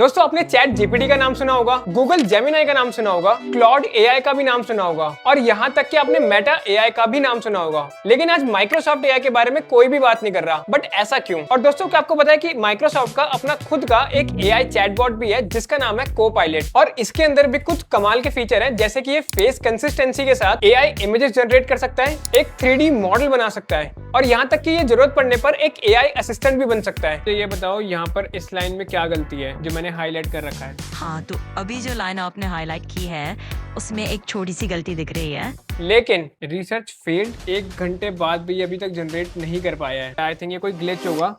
दोस्तों आपने chat GPT का नाम सुना होगा, गूगल जेमिनाई का नाम सुना होगा, क्लॉड एआई का भी नाम सुना होगा और यहाँ तक कि आपने मेटा एआई का भी नाम सुना होगा। लेकिन आज माइक्रोसॉफ्ट एआई के बारे में कोई भी बात नहीं कर रहा। बट ऐसा क्यों? और दोस्तों क्या आपको पता है कि माइक्रोसॉफ्ट का अपना खुद का एक एआई चैटबॉट भी है जिसका नाम है कोपायलट और इसके अंदर भी कुछ कमाल के फीचर है, जैसे कि ये फेस कंसिस्टेंसी के साथ एआई इमेजेस जनरेट कर सकता है, एक 3D मॉडल बना सकता है और यहाँ तक कि ये जरूरत पड़ने पर एक एआई असिस्टेंट भी बन सकता है। तो ये बताओ यहाँ पर इस लाइन में क्या गलती है जो मैंने हाईलाइट कर रखा है? हाँ, तो अभी जो लाइन आपने हाईलाइट की है उसमें एक छोटी सी गलती दिख रही है। लेकिन रिसर्च फील्ड 1 घंटे बाद भी अभी तक जनरेट नहीं कर पाया है। आई थिंक ये कोई ग्लिच होगा।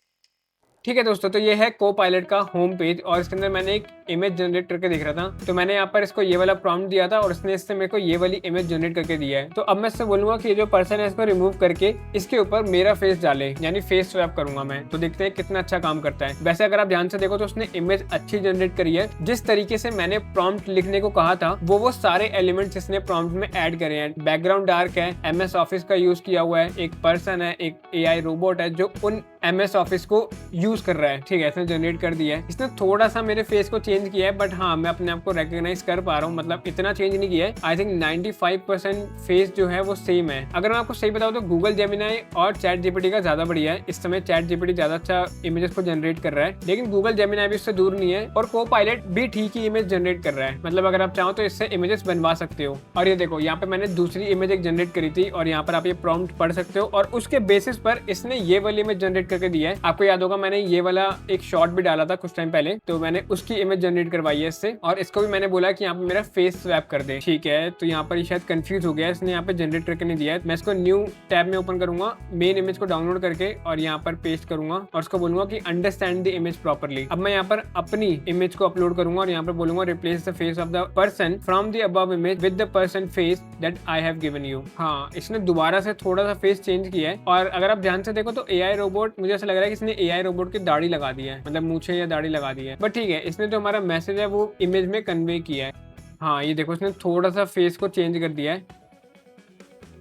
ठीक है दोस्तों, तो ये है कोपायलट का होम पेज और इसके अंदर मैंने एक इमेज जनरेट करके देख रहा था। तो मैंने यहाँ पर इसको ये वाला प्रॉम्प्ट दिया था और इसने इससे मेरे को ये वाली इमेज जनरेट करके दिया है। तो अब मैं इससे बोलूंगा कि ये जो पर्सन है इसको रिमूव करके इसके ऊपर मेरा फेस डाले, यानी फेस स्वैप करूंगा मैं। तो देखते हैं कितना अच्छा काम करता है। वैसे अगर आप ध्यान से देखो तो उसने इमेज अच्छी जनरेट करी है। जिस तरीके से मैंने प्रॉम्प्ट लिखने को कहा था वो सारे एलिमेंट्स इसने प्रॉम्प्ट में ऐड करे हैं। बैकग्राउंड डार्क है, MS ऑफिस का यूज किया हुआ है, एक पर्सन है, एक AI रोबोट है जो उन MS ऑफिस को यूज कर रहा है। ठीक है, इसने जनरेट कर दिया है। इसने थोड़ा सा मेरे फेस को चेंज किया है, बट हाँ मैं अपने आप को रिकॉग्नाइज कर पा रहा हूँ, मतलब इतना चेंज नहीं किया है। आई थिंक 95% फेस जो है वो सेम है। अगर मैं आपको सही बताऊँ तो गूगल जेमिनाई और चैट जीपीटी का ज्यादा बढ़िया है। इस समय चैट जीपीटी ज्यादा अच्छा इमेजेस को जनरेट कर रहा है, लेकिन गूगल जेमिनाई भी इससे दूर नहीं है और कोपायलट भी ठीक ही इमेज जनरेट कर रहा है। मतलब अगर आप चाहो तो इससे इमेजेस बनवा सकते हो। और ये देखो यहाँ पे मैंने दूसरी इमेज एक जनरेट करी थी और यहाँ पर आप ये प्रॉम्प्ट पढ़ सकते हो और उसके बेसिस पर इसने ये वाली इमेज जनरेट करके दी है। आपको याद होगा मैंने ये वाला एक शॉर्ट भी डाला था कुछ टाइम पहले, तो मैंने उसकी इमेज जनरेट करवाई है इससे और इसको भी मैंने बोला कि यहाँ पे मेरा फेस स्वैप कर दे। ठीक है, तो यहाँ पर शायद कंफ्यूज हो गया, इसने यहाँ पे जनरेट करके नहीं दिया है। मैं इसको न्यू टैब में ओपन करूंगा, मेन इमेज को डाउनलोड करके और यहाँ पर पेस्ट करूंगा और उसको बोलूंगा कि अंडरस्टैंड द इमेज प्रॉपरली। अब मैं यहाँ पर अपनी इमेज को अपलोड करूंगा और यहाँ पर बोलूंगा replace the face of the person from the above image with the person face that I have given you. हाँ, इसने दोबारा से थोड़ा सा फेस चेंज किया है और अगर आप ध्यान से देखो तो AI रोबोट, मुझे ऐसा लग रहा है कि इसने AI रोबोट की दाढ़ी लगा दी है, मतलब मूछे या दाढ़ी लगा दी है। बट ठीक है, इसने जो हमारा मैसेज है वो इमेज में कन्वे किया है। हाँ ये देखो, इसने थोड़ा सा फेस को चेंज कर दिया है।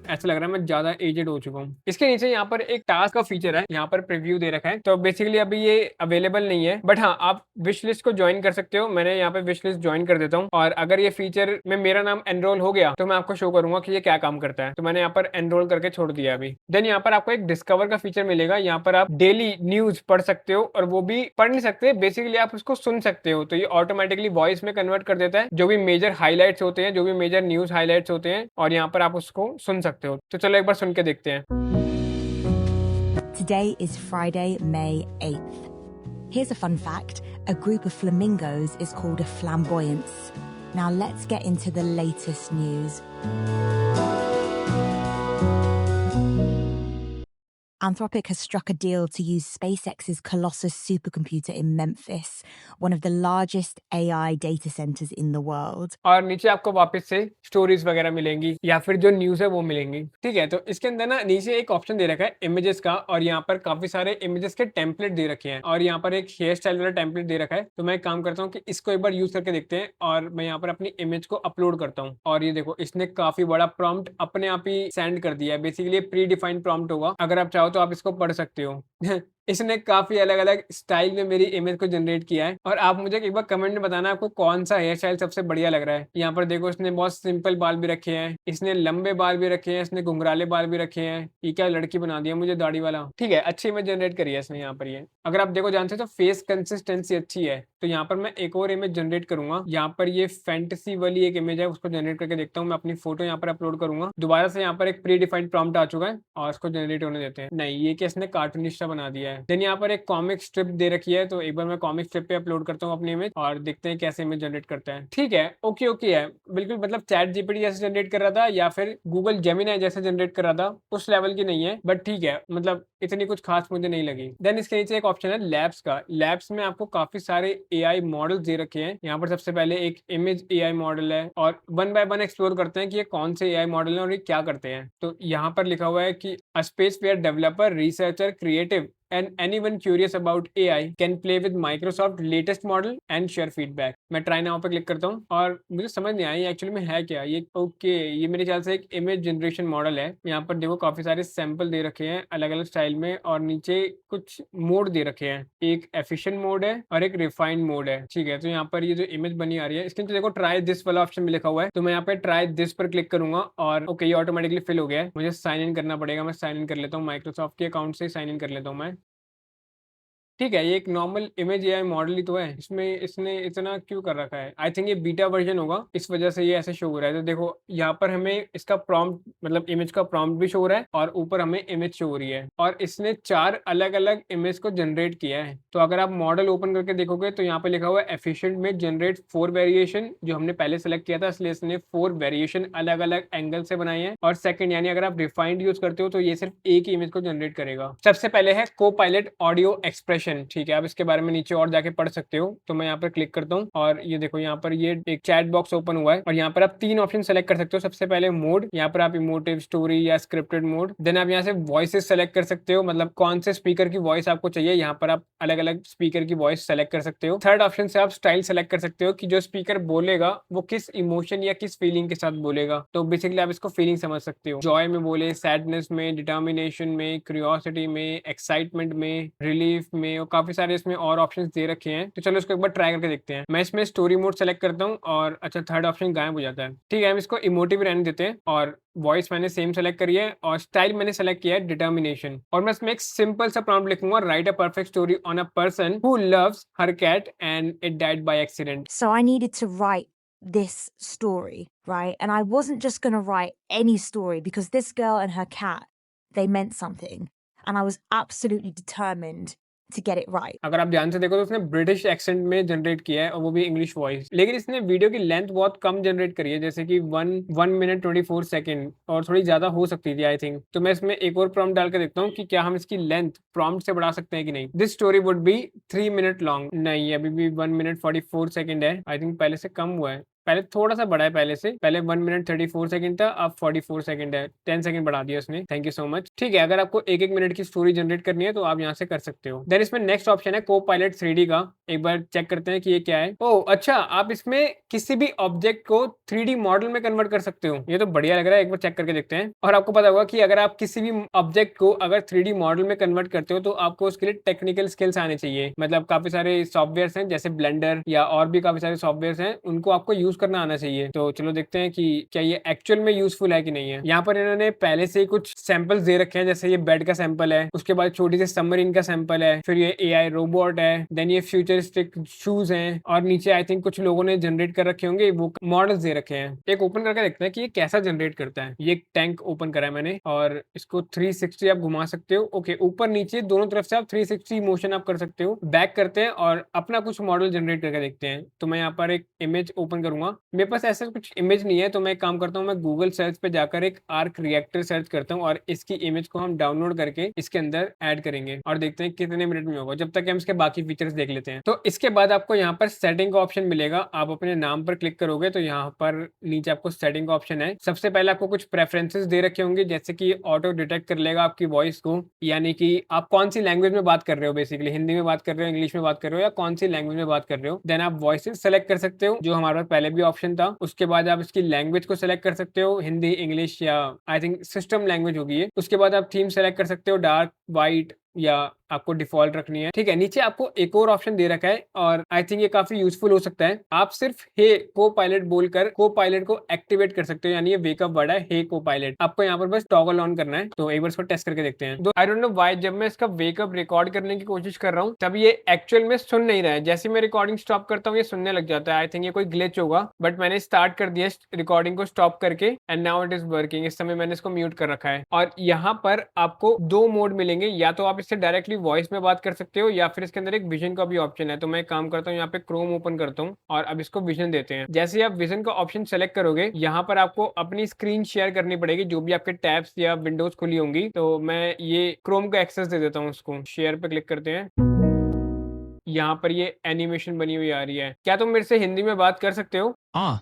ऐसा लग रहा है मैं ज्यादा एजेड हो चुका हूँ। इसके नीचे यहाँ पर एक टास्क का फीचर है, यहाँ पर प्रीव्यू दे रखा है। तो बेसिकली अभी ये अवेलेबल नहीं है, बट हाँ आप विश लिस्ट को ज्वाइन कर सकते हो। मैंने यहाँ पे विश लिस्ट ज्वाइन कर देता हूँ और अगर ये फीचर में मेरा नाम एनरोल हो गया तो मैं आपको शो करूंगा कि ये क्या काम करता है। तो मैंने यहाँ पर एनरोल करके छोड़ दिया अभी। देन यहाँ पर आपको एक डिस्कवर का फीचर मिलेगा, यहाँ पर आप डेली न्यूज पढ़ सकते हो और वो भी पढ़ नहीं सकते, बेसिकली आप उसको सुन सकते हो। तो ये ऑटोमेटिकली वॉइस में कन्वर्ट कर देता है जो भी मेजर हाईलाइट्स होते हैं, जो भी मेजर न्यूज हाईलाइट्स होते हैं, और यहाँ पर आप उसको सुन सकते हो। तो चलो एक बार सुन के देखते हैं। Today is Friday, May 8th. Here's a fun fact. A group of flamingos is called a flamboyance. Now let's get into the latest news. Anthropic has struck a deal to use SpaceX's Colossus supercomputer in Memphis, one of the largest AI data centers in the world. और नीचे आपको वापस से stories वगैरह मिलेंगी या फिर जो न्यूज है वो मिलेंगी। ठीक है, तो इसके अंदर ना नीचे एक ऑप्शन दे रखा है इमेजेस का और यहाँ पर काफी सारे इमेजेस के टेम्पलेट दे रखे हैं और यहाँ पर एक हेयर स्टाइल वाला टेम्पलेट दे रखा है। तो मैं एक काम करता हूँ कि इसको एक बार यूज करके देखते हैं और मैं यहाँ पर अपनी इमेज को अपलोड करता हूँ और ये देखो इसने काफी बड़ा प्रॉम्प्ट अपने आप ही सेंड कर दिया है। बेसिकली प्री डिफाइंड प्रॉम्प्ट होगा, अगर आप चाहो तो आप इसको पढ़ सकते हो। इसने काफी अलग अलग स्टाइल में मेरी इमेज को जनरेट किया है और आप मुझे एक बार कमेंट में बताना आपको कौन सा हेयर स्टाइल सबसे बढ़िया लग रहा है। यहाँ पर देखो इसने बहुत सिंपल बाल भी रखे हैं, इसने लंबे बाल भी रखे हैं, इसने घुंघराले बाल भी रखे हैं। ये क्या लड़की बना दिया मुझे दाढ़ी वाला। ठीक है, अच्छी इमेज जनरेट करी है इसने यहाँ पर। ये अगर आप देखो जानते हो तो फेस कंसिस्टेंसी अच्छी है। तो यहाँ पर मैं एक और इमेज जनरेट करूंगा। यहाँ पर ये फैंटेसी वाली एक इमेज है, उसको जनरेट करके देखता हूँ। मैं अपनी फोटो यहाँ पर अपलोड करूंगा। दोबारा से यहाँ पर एक प्री डिफाइंड प्रॉम्प्ट आ चुका है और इसको जनरेट होने देते हैं। नहीं, ये क्या इसने कार्टूनिस्ट बना दिया है। देन यहाँ पर एक कॉमिक स्ट्रिप दे रखी है, तो एक बार मैं कॉमिक स्ट्रिप पे अपलोड करता हूँ अपनी इमेज और देखते हैं कैसे इमेज जनरेट करता है। ठीक है, ओके ओके है बिल्कुल, मतलब चैट जीपीटी जैसे जनरेट कर रहा था या फिर गूगल जेमिनाई जैसे जनरेट कर रहा था उस लेवल की नहीं है, बट ठीक है, मतलब इतनी कुछ खास मुझे नहीं लगी। देन इसके नीचे एक ऑप्शन है लैब्स का। लैब्स में आपको काफी सारे AI मॉडल्स दे रखे हैं। यहाँ पर सबसे पहले एक इमेज AI मॉडल है और वन बाय वन एक्सप्लोर करते हैं कि ये कौन से AI मॉडल है और ये क्या करते हैं। तो यहाँ पर लिखा हुआ है कि a space where developer, researcher, creative and anyone curious about AI can play with Microsoft latest model and share feedback. मैं try now पे क्लिक करता हूँ और मुझे समझ नहीं आया एक्चुअली में है क्या ये। ओके, ये मेरे ख्याल से एक इमेज जनरेशन मॉडल है। यहाँ पर देखो काफी सारे सैंपल दे रखे हैं अलग अलग स्टाइल में और नीचे कुछ मोड दे रखे हैं, एक एफिशिएंट मोड है और एक रिफाइंड मोड है। ठीक है, तो यहाँ पर ये जो इमेज बनी आ रही है इसके नीचे देखो ट्राई दिस वाला ऑप्शन भी लिखा हुआ है, तो मैं यहाँ पे ट्राई दिस पर क्लिक करूंगा और ओके ये ऑटोमेटिकली फिल हो गया है। मुझे साइन इन करना पड़ेगा, मैं साइन इन कर लेता हूँ, माइक्रोसॉफ्ट के अकाउंट से साइन इन कर लेता हूँ मैं। ठीक है, ये एक नॉर्मल इमेज एआई मॉडल ही तो है, इसमें इसने इतना क्यों कर रखा है? आई थिंक ये बीटा वर्जन होगा, इस वजह से ये ऐसे शो हो रहा है। तो देखो यहाँ पर हमें इसका प्रॉम्प्ट मतलब इमेज का प्रॉम्प्ट भी शो हो रहा है और ऊपर हमें इमेज शो हो रही है और इसने 4 अलग अलग इमेज को जनरेट किया है। तो अगर आप मॉडल ओपन करके देखोगे तो यहाँ पे लिखा हुआ है एफिशिएंट में जनरेट 4 वेरिएशन, जो हमने पहले सेलेक्ट किया था इसलिए इसने 4 वेरिएशन अलग अलग एंगल से बनाए हैं। और सेकंड यानी अगर आप रिफाइंड यूज करते हो तो ये सिर्फ एक ही इमेज को जनरेट करेगा। सबसे पहले है को पायलट ऑडियो एक्सप्रेशन। ठीक है, आप इसके बारे में नीचे और जाके पढ़ सकते हो। तो मैं यहाँ पर क्लिक करता हूँ और ये देखो यहाँ पर ये एक चैट बॉक्स ओपन हुआ है और यहाँ पर आप 3 ऑप्शन सेलेक्ट कर सकते हो। सबसे पहले मोड, यहाँ पर आप इमोटिव, स्टोरी या स्क्रिप्टेड मोड। देन आप यहाँ से वॉइसेस सेलेक्ट कर सकते हो, मतलब कौन से स्पीकर की वॉइस आपको चाहिए, यहाँ पर आप अलग अलग स्पीकर की वॉइस सेलेक्ट कर सकते हो। थर्ड ऑप्शन से आप स्टाइल सेलेक्ट कर सकते हो कि जो स्पीकर बोलेगा वो किस इमोशन या किस फीलिंग के साथ बोलेगा। तो बेसिकली आप इसको फीलिंग समझ सकते हो, जॉय में बोले, सैडनेस में, डिटर्मिनेशन में, क्यूरियोसिटी में, एक्साइटमेंट में, रिलीफ में, और काफी सारे इसमें और ऑप्शंस दे रखे हैं। तो चलो इसको एक बार ट्राई करके देखते हैं। मैं इसमें स्टोरी मोड सेलेक्ट करता हूँ और अच्छा थर्ड ऑप्शन गायब हो जाता है। ठीक है, हम इसको इमोटिव रहने देते हैं और वॉइस मैंने सेम सेलेक्ट करी है और स्टाइल मैंने सेलेक्ट किया है डिटर्मिनेशन। और मैं इसमें एक सिंपल सा प्रॉम्प्ट लिखूंगा, write a perfect story on a person who loves her cat and it died by accident. So I needed to write this story, right? And I wasn't just going to write any story because this girl and her cat, they meant something. And I was absolutely determined to get it right. अगर आप ध्यान से देखो तो उसने British accent में generate किया है और वो भी इंग्लिश वॉइस, लेकिन इसने वीडियो की लेंथ बहुत कम जनरेट करी है, जैसे कि 1 मिनट 24 सेकंड, और थोड़ी ज्यादा हो सकती थी आई थिंक। तो मैं इसमें एक और प्रॉम्प्ट डाल के देखता हूँ कि क्या हम इसकी लेंथ प्रॉम्प्ट से बढ़ा सकते हैं कि नहीं। This story would be 3 minute long. नहीं, अभी भी 1 मिनट 44 सेकंड है, आई थिंक पहले से कम हुआ है, पहले थोड़ा सा बढ़ा है, पहले से पहले 1 मिनट 34 सेकंड था, अब 44 सेकंड है, 10 सेकंड बढ़ा दिया उसने। Thank you so much. ठीक है, अगर आपको 1-1 मिनट की स्टोरी जनरेट करनी है तो आप यहाँ से कर सकते हो। देन इसमें नेक्स्ट ऑप्शन है को पायलट 3D का, एक बार चेक करते हैं कि ये क्या है। ओह अच्छा, आप इसमें किसी भी ऑब्जेक्ट को 3D मॉडल में कन्वर्ट कर सकते हो, ये तो बढ़िया लग रहा है, एक बार चेक करके देखते हैं। और आपको पता होगा कि अगर आप किसी भी ऑब्जेक्ट को अगर 3D मॉडल में कन्वर्ट करते हो तो आपको उसके लिए टेक्निकल स्किल्स आने चाहिए, मतलब काफी सारे सॉफ्टवेयर हैं जैसे ब्लेंडर या और भी काफी सारे सॉफ्टवेयर हैं, उनको आपको यूज करना आना चाहिए। तो चलो देखते हैं कि क्या ये एक्चुअल में यूजफुल है कि नहीं है। यहाँ पर इन्होंने पहले से कुछ सैंपल्स दे रखे हैं, जैसे ये बेड का सैंपल है, उसके बाद छोटी सी सबमरीन का सैंपल है, फिर ये एआई रोबोट है, देन ये फ्यूचरिस्टिक शूज हैं और नीचे आई थिंक कुछ लोगों ने जनरेट कर रखे होंगे, वो मॉडल्स दे रखे हैं। एक ओपन करके देखते हैं कि ये कैसा जनरेट करता है। ये एक टैंक ओपन करा है मैंने और इसको 360 आप घुमा सकते हो। ओके, ऊपर नीचे दोनों तरफ से आप 360 मोशन आप कर सकते हो। बैक करते हैं और अपना कुछ मॉडल जनरेट करके देखते हैं। तो मैं यहाँ पर एक इमेज ओपन करूंगा, मेरे पास ऐसा कुछ इमेज नहीं है, तो मैं एक काम करता हूँ, मैं गूगल सर्च पे जाकर एक आर्क रिएक्टर सर्च करता हूँ और इसकी इमेज को हम डाउनलोड करके इसके अंदर ऐड करेंगे और देखते हैं कितने मिनट में होगा, जब तक हम इसके बाकी फीचर्स देख लेते हैं। तो इसके बाद आपको यहाँ पर सेटिंग का ऑप्शन मिलेगा, आप अपने नाम पर क्लिक करोगे तो यहाँ पर नीचे आपको सेटिंग का ऑप्शन है। सबसे पहले आपको कुछ प्रेफरेंसेस दे रखे होंगे, जैसे कि ऑटो डिटेक्ट कर लेगा आपकी वॉइस को, यानी कि आप कौन सी लैंग्वेज में बात कर रहे हो, बेसिकली हिंदी में बात कर रहे हो, इंग्लिश में बात कर रहे हो या कौन सी लैंग्वेज में बात कर रहे हो। देन आप वॉइसेस सेलेक्ट कर सकते हो, जो हमारे पास पहले भी ऑप्शन था। उसके बाद आप इसकी लैंग्वेज को सेलेक्ट कर सकते हो, हिंदी, इंग्लिश या आई थिंक सिस्टम लैंग्वेज होगी ये। उसके बाद आप थीम सेलेक्ट कर सकते हो, डार्क, वाइट या आपको डिफॉल्ट रखनी है। ठीक है, नीचे आपको एक और ऑप्शन दे रखा है और आई थिंक ये काफी यूजफुल हो सकता है। आप सिर्फ हे को पायलट बोलकर को पायलट को एक्टिवेट कर सकते हो, यानी ये वेकअप वर्ड है हे को पायलट। आपको यहाँ पर बस टॉगल ऑन करना है। तो एक बार इसको टेस्ट करके देखते हैं। तो आई डोंट नो व्हाई जब मैं इसका वेकअप रिकॉर्ड करने की कोशिश कर रहा हूँ तब ये एक्चुअल में सुन नहीं रहा है, जैसे मैं रिकॉर्डिंग स्टॉप करता हूँ ये सुनने लग जाता है। आई थिंक ये कोई ग्लिच होगा, बट मैंने स्टार्ट कर दिया रिकॉर्डिंग को स्टॉप करके and now it is working. इस समय मैंने इसको म्यूट कर रखा है और यहाँ पर आपको 2 मोड मिलेंगे, या तो आप इससे डायरेक्टली वॉइस में बात कर सकते हो या फिर इसके अंदर एक विजन का भी ऑप्शन है। तो मैं काम करता हूँ, यहाँ पे क्रोम ओपन करता हूँ और अब इसको विजन देते हैं। जैसे ही आप विजन का ऑप्शन सेलेक्ट करोगे यहाँ पर आपको अपनी स्क्रीन शेयर करनी पड़ेगी, जो भी आपके टैब्स या विंडोज खुली होंगी। तो मैं ये क्रोम का एक्सेस दे देता हूँ उसको, शेयर पे क्लिक करते हैं। यहाँ पर ये एनिमेशन बनी हुई आ रही है। क्या तुम मेरे से हिंदी में बात कर सकते हो? हाँ,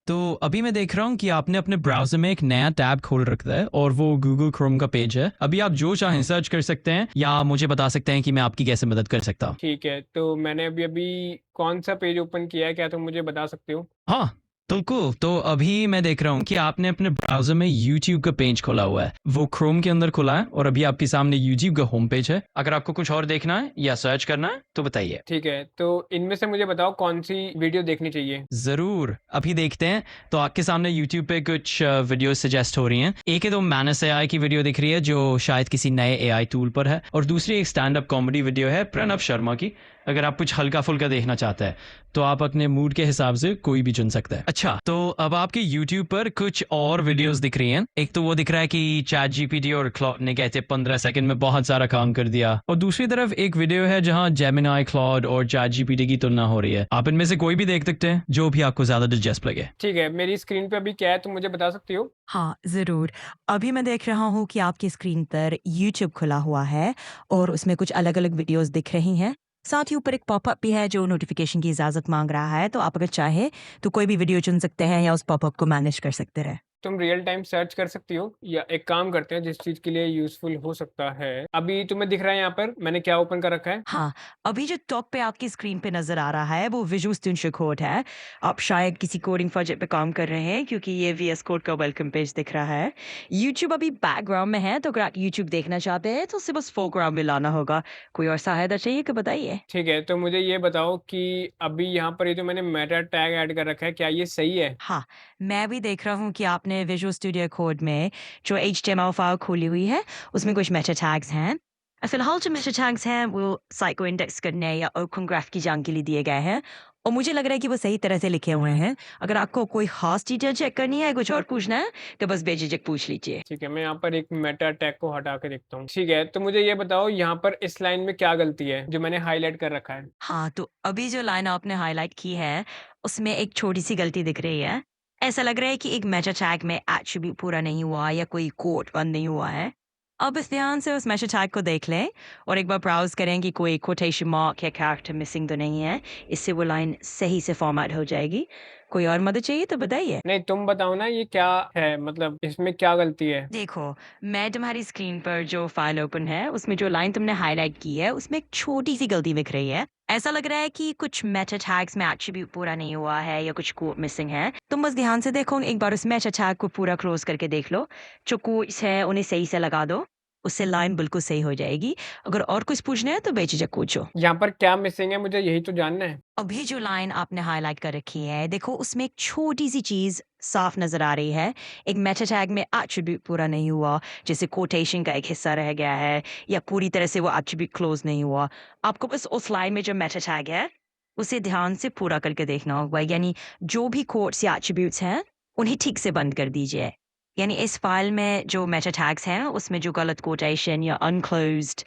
तो अभी मैं देख रहा हूँ कि आपने अपने ब्राउजर में एक नया टैब खोल रखा है और वो गूगल क्रोम का पेज है। अभी आप जो चाहें सर्च कर सकते हैं या मुझे बता सकते हैं कि मैं आपकी कैसे मदद कर सकता हूँ। ठीक है, तो मैंने अभी अभी कौन सा पेज ओपन किया है, क्या तुम मुझे बता सकते हो? हाँ, तो cool। तो अभी मैं देख रहा हूँ कि आपने अपने ब्राउजर में YouTube का पेज खोला हुआ है। वो क्रोम के अंदर खुला है और अभी आपके सामने YouTube का होम पेज है। अगर आपको कुछ और देखना है या सर्च करना है तो बताइए। ठीक है, तो इनमें से मुझे बताओ कौन सी वीडियो देखनी चाहिए? जरूर, अभी देखते हैं। तो आपके सामने YouTube पे कुछ वीडियो सजेस्ट हो रही हैं। एक है तो मैनस एआई की वीडियो दिख रही है जो शायद किसी नए एआई टूल पर है, और दूसरी एक स्टैंड अप कॉमेडी वीडियो है प्रणव शर्मा की। अगर आप कुछ हल्का फुल्का देखना चाहते हैं तो आप अपने मूड के हिसाब से कोई भी चुन सकते हैं। अच्छा, तो अब आपके YouTube पर कुछ और वीडियोस दिख रही हैं। एक तो वो दिख रहा है कि चैट जीपीटी और क्लॉड ने कहते 15 सेकंड में बहुत सारा काम कर दिया, और दूसरी तरफ एक वीडियो है जहां जेमिनाई, क्लॉड और चैट जीपीटी की तुलना हो रही है। आप इनमें से कोई भी देख सकते हैं जो भी आपको ज्यादा दिलचस्प लगे। ठीक है, मेरी स्क्रीन पे अभी क्या है तुम मुझे बता सकती हो? हाँ, ज़रूर। अभी मैं देख रहा हूँ कि आपकी स्क्रीन पर यूट्यूब खुला हुआ है और उसमें कुछ अलग-अलग वीडियोज़ दिख रही हैं। साथ ही ऊपर एक पॉपअप भी है जो नोटिफ़िकेशन की इजाज़त माँग रहा है, तो आप अगर चाहें तो कोई भी वीडियो चुन सकते हैं या उस पॉपअप को मैनेज कर सकते हैं। तुम रियल टाइम सर्च कर सकती हो, या एक काम करते हैं जिस चीज के लिए यूजफुल हो सकता है। अभी तुम्हें दिख रहा है यहाँ पर मैंने क्या ओपन कर रखा है? हाँ, अभी जो टॉप पे आपकी स्क्रीन पे नज़र आ रहा है, वो विजुअल स्टूडियो कोड है। आप शायद किसी कोडिंग प्रोजेक्ट पे काम कर रहे हैं क्योंकि ये वीएस कोड का वेलकम पेज दिख रहा है। यूट्यूब अभी बैकग्राउंड में है, तो अगर आप यूट्यूब देखना चाहते हैं, तो उसे बस फोरग्राउंड में लाना होगा। कोई और सहायता चाहिए तो बताइए? ठीक है, तो मुझे ये बताओ कि अभी यहाँ पर ये जो मैंने मेटा टैग ऐड कर रखा है, क्या ये सही है? हाँ, मैं भी देख रहा हूँ कि आपने विजुअल स्टूडियो कोड में जो एचटीएमएल फाइल खोली हुई है, उसमें कुछ मेटा टैग्स हैं। फिलहाल जो मेटा टैग्स हैं, वो साइट को इंडेक्स करने या ओपन ग्राफ की जांच के लिए दिए गए हैं, और मुझे लग रहा है कि वो सही तरह से लिखे हुए हैं। अगर आपको कोई खास डिटेल चेक करनी है, कुछ और पूछना है, तो बस बेझिझक पूछ लीजिए। ठीक है, मैं यहाँ पर एक मेटा टैग को हटा के देखता हूँ। ठीक है, तो मुझे ये बताओ यहाँ पर इस लाइन में क्या गलती है जो मैंने हाईलाइट कर रखा है? हाँ, तो अभी जो लाइन आपने हाइलाइट की है, उसमें एक छोटी-सी गलती दिख रही है। ऐसा लग रहा है कि एक मेटा टैग में एट्रिब्यूट पूरा नहीं हुआ या कोई कोड बंद नहीं हुआ है। अब इस ध्यान से उस मेटा टैग को देख लें और एक बार ब्राउज़ करें कि कोई कोटेशन मार्क या कैरेक्टर मिसिंग तो नहीं है। इससे वो लाइन सही से फॉर्मेट हो जाएगी। कोई और मदद चाहिए तो बताइए। नहीं, तुम बताओ ना ये क्या है, मतलब इसमें क्या गलती है? देखो, मैं तुम्हारी स्क्रीन पर जो फ़ाइल ओपन है, उसमें जो लाइन तुमने हाइलाइट की है, उसमें एक छोटी-सी गलती दिख रही है। ऐसा लग रहा है कि कुछ मेटा टैग्स में एट्रिब्यूट पूरा नहीं हुआ है या कुछ कोड मिसिंग है। तुम बस ध्यान से देखो, एक बार उस मेटा टैग को पूरा क्लोज़ करके देख लो। जो कोड्स हैं, उन्हें सही से लगा दो। उससे लाइन बिल्कुल सही हो जाएगी। अगर और कुछ पूछना है, तो बेझिझक पूछो। यहाँ पर क्या मिसिंग है, मुझे यही तो जानना है। अभी जो लाइन आपने हाइलाइट कर रखी है, देखो उसमें एक छोटी-सी चीज़ साफ नज़र आ रही है। एक मेटा टैग में एट्रिब्यूट पूरा नहीं हुआ, जैसे कोटेशन का एक हिस्सा रह गया है या पूरी तरह से वो एट्रिब्यूट क्लोज़ नहीं हुआ। आपको बस उस लाइन में जो मेटा टैग है, उसे ध्यान से पूरा करके देखना होगा। यानी जो भी कोट्स या एट्रिब्यूट्स हैं, उन्हें ठीक से बंद कर दीजिए। यानी इस फ़ाइल में जो मेटा टैग्स हैं, उसमें जो गलत कोटेशन या अनक्लोज़्ड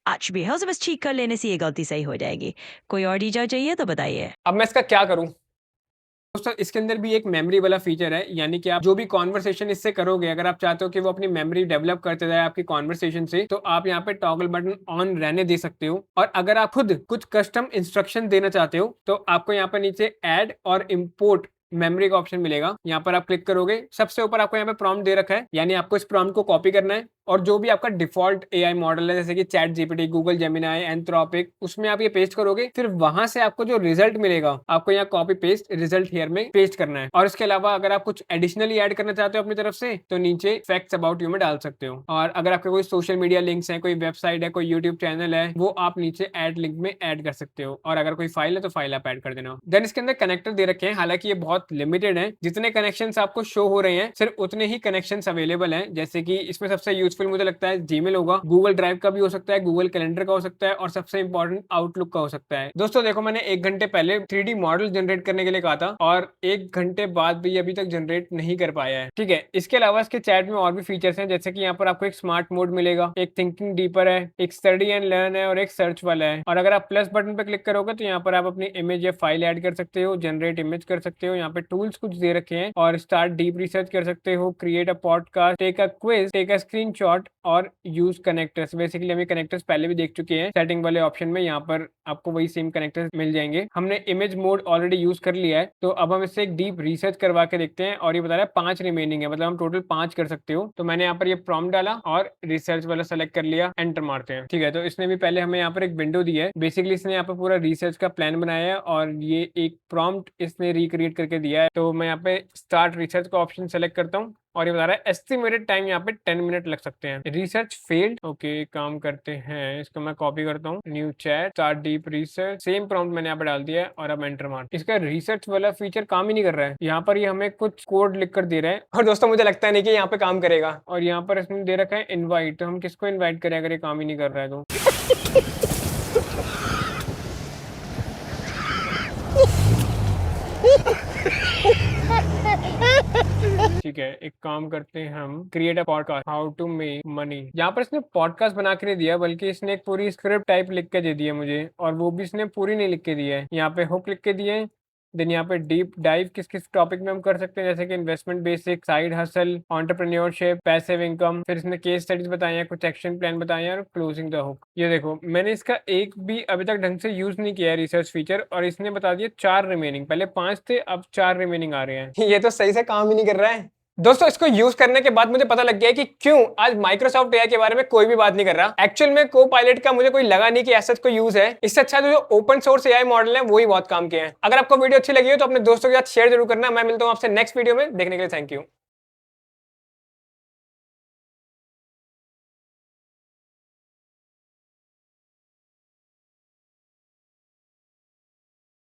एट्रिब्यूट है, उसे बस ठीक कर लेने से ये गलती सही हो जाएगी। कोई और डिटेल चाहिए तो बताइए। अब मैं इसका क्या करूँ? दोस्तों, इसके अंदर भी एक मेमोरी वाला फीचर है, यानी कि आप जो भी कॉन्वर्सेशन इससे करोगे, अगर आप चाहते हो कि वो अपनी मेमोरी डेवलप करते जाए आपकी कॉन्वर्सेशन से, तो आप यहाँ पे टॉगल बटन ऑन रहने दे सकते हो। और अगर आप खुद कुछ कस्टम इंस्ट्रक्शन देना चाहते हो, तो आपको यहाँ पर नीचे ऐड और इम्पोर्ट मेमोरी का ऑप्शन मिलेगा। यहाँ पर आप क्लिक करोगे, सबसे ऊपर आपको यहाँ पे प्रॉम्प्ट दे रखा है, यानी आपको इस प्रॉम्प्ट को कॉपी करना है और जो भी आपका डिफॉल्ट एआई मॉडल है, जैसे कि chat GPT, Google Gemini, Anthropic, उसमें आप ये पेस्ट करोगे। फिर वहां से आपको जो रिजल्ट मिलेगा, आपको यहाँ कॉपी पेस्ट रिजल्ट हियर में पेस्ट करना है। और इसके अलावा अगर आप कुछ एडिशनली ऐड करना चाहते हो अपनी तरफ से, तो नीचे फैक्ट्स अबाउट यू में डाल सकते हो। और अगर आपके कोई सोशल मीडिया लिंक्स है, कोई वेबसाइट है, कोई यूट्यूब चैनल है, वो आप नीचे ऐड लिंक में ऐड कर सकते हो। और अगर कोई फाइल है तो फाइल आप ऐड कर देना। देन इसके अंदर कनेक्टर दे रखे हैं, हालांकि ये बहुत लिमिटेड है। जितने कनेक्शंस आपको शो हो रहे हैं, सिर्फ उतने ही कनेक्शंस अवेलेबल हैं। जैसे कि इसमें सबसे यूजफुल मुझे लगता है जीमेल होगा, गूगल ड्राइव का भी हो सकता है, गूगल कैलेंडर का हो सकता है, और सबसे इंपॉर्टेंट आउटलुक का हो सकता है। दोस्तों देखो, मैंने 1 घंटे पहले 3D मॉडल जनरेट करने के लिए कहा था, और 1 घंटे बाद भी अभी तक जनरेट नहीं कर पाया है। ठीक है, इसके अलावा इसके चैट में और भी फीचर्स हैं, जैसे कि यहाँ पर आपको एक स्मार्ट मोड मिलेगा, एक थिंकिंग डीपर है, एक स्टडी एंड लर्न है, और एक सर्च वाला है। और अगर आप प्लस बटन पर क्लिक करोगे तो यहाँ पर आप अपनी इमेज या फाइल ऐड कर सकते हो, जनरेट इमेज कर सकते हो। यहाँ पे टूल्स कुछ दे रखे हैं, और स्टार्ट डीप रिसर्च कर सकते हो, create a podcast, take a quiz, take a screen screenshot और यूज कनेक्टर्स। बेसिकली हम ये कनेक्टर्स पहले भी देख चुके हैं सेटिंग वाले ऑप्शन में, यहाँ पर आपको वही सेम कनेक्टर्स मिल जाएंगे। हमने इमेज मोड ऑलरेडी यूज कर लिया है, तो अब हम इससे एक डीप रिसर्च करवा के देखते हैं। और ये बता रहा है 5 रिमेनिंग है, मतलब हम टोटल 5 कर सकते हो। तो मैंने यहाँ पर ये प्रॉम्प्ट डाला और रिसर्च वाला सेलेक्ट कर लिया, एंटर मारते हैं। ठीक है, तो इसने भी पहले हमें यहाँ पर एक विंडो दी है। बेसिकली इसने यहाँ पर पूरा रिसर्च का प्लान बनाया है और ये एक प्रॉम्प्ट इसने रिक्रिएट करके दिया है। तो मैं यहाँ पे स्टार्ट रिसर्च का ऑप्शन सेलेक्ट करता हूँ और ये बता रहा है एस्टिमेटेड टाइम यहाँ पे 10 मिनट लग सकते हैं। Research failed. ओके, काम करते हैं, इसको मैं कॉपी करता हूँ, new chat, start deep research, same prompt मैंने यहाँ पे डाल दिया है और अब एंटर मार। इसका रिसर्च वाला फीचर काम ही नहीं कर रहा है। यहाँ पर ये हमें कुछ कोड लिख कर दे रहा है और दोस्तों मुझे लगता है नहीं कि यहाँ पे काम करेगा। और यहाँ पर इसने दे रखा है इन्वाइट, तो हम किसको इन्वाइट करें अगर ये काम ही नहीं कर रहा है तो। ठीक है, एक काम करते हैं हम, create a podcast, how to make money. यहाँ पर इसने पॉडकास्ट बना के नहीं दिया, बल्कि इसने एक पूरी स्क्रिप्ट टाइप लिख के दे दी है मुझे, और वो भी इसने पूरी नहीं लिख के दी है। यहाँ पे हुक लिख के दिए हैं, देन यहाँ पे डीप डाइव किस किस टॉपिक में हम कर सकते हैं, जैसे कि investment basic, side hustle, entrepreneurship, passive income. फिर इसने केस स्टडीज बताए हैं, कुछ एक्शन प्लान बताए हैं और क्लोजिंग द हुक। ये देखो, मैंने इसका एक भी अभी तक ढंग से यूज नहीं किया है रिसर्च फीचर, और इसने बता दिया 4 रिमेनिंग। पहले 5 थे, अब 4 रिमेनिंग आ रहे हैं। ये तो सही से काम ही नहीं कर रहा है दोस्तों। इसको यूज करने के बाद मुझे पता लग गया है कि क्यों आज माइक्रोसॉफ्ट एआई के बारे में कोई भी बात नहीं कर रहा। एक्चुअल में को-पायलट का मुझे कोई लगा नहीं कि ऐसा कोई यूज है। इससे अच्छा जो ओपन सोर्स एआई मॉडल है वही बहुत काम के हैं। अगर आपको वीडियो अच्छी लगी हो तो अपने दोस्तों के साथ शेयर जरूर करना। मैं मिलता हूं आपसे नेक्स्ट वीडियो में, देखने के लिए थैंक यू।